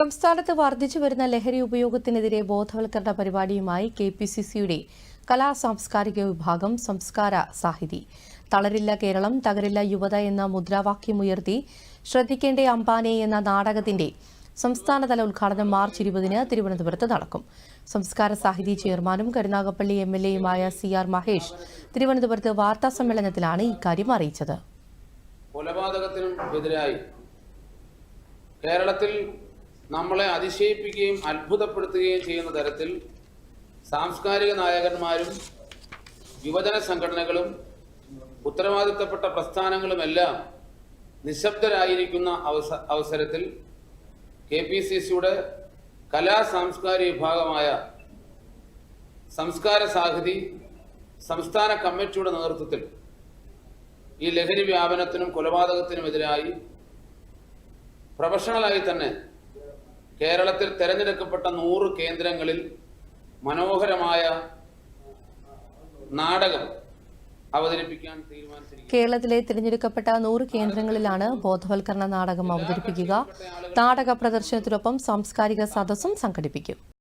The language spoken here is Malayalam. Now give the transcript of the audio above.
സംസ്ഥാനത്ത് വർദ്ധിച്ചു വരുന്ന ലഹരി ഉപയോഗത്തിനെതിരെ ബോധവൽക്കരണ പരിപാടിയുമായി കെപിസിസിയുടെ കലാ സാംസ്കാരിക വിഭാഗം സംസ്കാര സാഹിതി തളരില്ല കേരളം തകരില്ല യുവത എന്ന മുദ്രാവാക്യമുയർത്തി ശ്രദ്ധിക്കേണ്ട അമ്പാനെ എന്ന നാടകത്തിന്റെ സംസ്ഥാനതല ഉദ്ഘാടനം മാർച്ച് 20-ന് തിരുവനന്തപുരത്ത് നടക്കും. സംസ്കാര സാഹിതി ചെയർമാനും കരുനാഗപ്പള്ളി എംഎൽഎയുമായ CR മഹേഷ് തിരുവനന്തപുരത്ത് വാർത്താസമ്മേളനത്തിലാണ് ഇക്കാര്യം അറിയിച്ചത്. കൊലപാതകത്തിനെതിരായി കേരളത്തിൽ നമ്മളെ അതിശയിപ്പിക്കുകയും അത്ഭുതപ്പെടുത്തുകയും ചെയ്യുന്ന തരത്തിൽ സാംസ്കാരിക നായകന്മാരും യുവജന സംഘടനകളും ഉത്തരവാദിത്തപ്പെട്ട പ്രസ്ഥാനങ്ങളുമെല്ലാം നിശബ്ദരായിരിക്കുന്ന അവസരത്തിൽ കെപിസിസിയുടെ കലാ സാംസ്കാരിക വിഭാഗമായ സംസ്കാര സാഹിതി സംസ്ഥാന കമ്മിറ്റിയുടെ നേതൃത്വത്തിൽ ഈ ലഹരി വ്യാപനത്തിനും കൊലപാതകത്തിനുമെതിരായി പ്രൊഫഷണലായി തന്നെ കേരളത്തിൽ തെരഞ്ഞെടുക്കപ്പെട്ട 100 കേന്ദ്രങ്ങളിൽ മനോഹരമായ നാടകം അവതരിപ്പിക്കാൻ തീരുമാനിച്ചിരിക്കുന്നു. കേരളത്തിലെ തിരഞ്ഞെടുക്കപ്പെട്ട 100 കേന്ദ്രങ്ങളിലാണ് ബോധവൽക്കരണ നാടകം അവതരിപ്പിക്കുക. നാടക പ്രദർശനത്തിനൊപ്പം സാംസ്കാരിക സദസ്സും സംഘടിപ്പിക്കും.